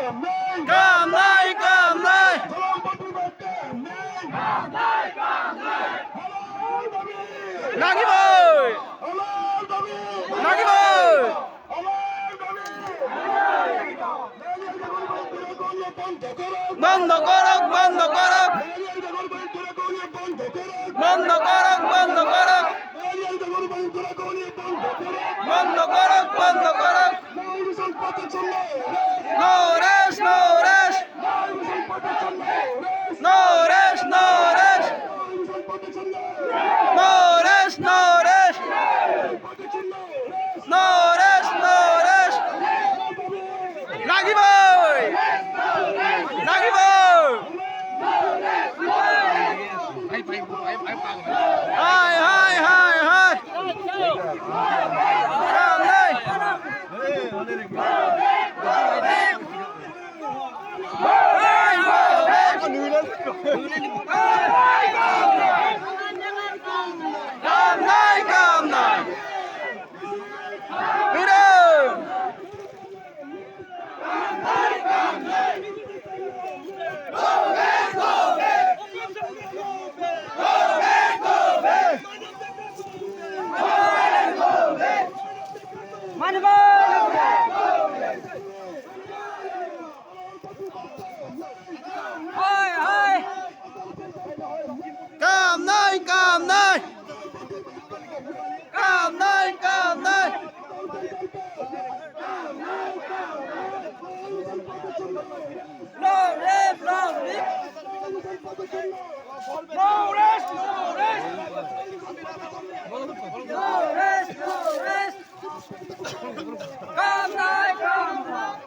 কাম নাই কাম নাই Naguib Naguib বন্ধ করক বন্ধ করক বন্ধ করক বন্ধ করক বন্ধ করক বন্ধ করক নো রেশ নো রেশ নো রেশ নো রেশ নো রেশ নো রেশ নো রেশ নো রেশ লাগিব লাগিব হাই হাই হাই হাই কাম নাই কাম নাই কাম নাই কাম নাই কাম নাই কাম নাই কাম নাই no rest no rest no rest no rest no rest কাম নাই কাম নাই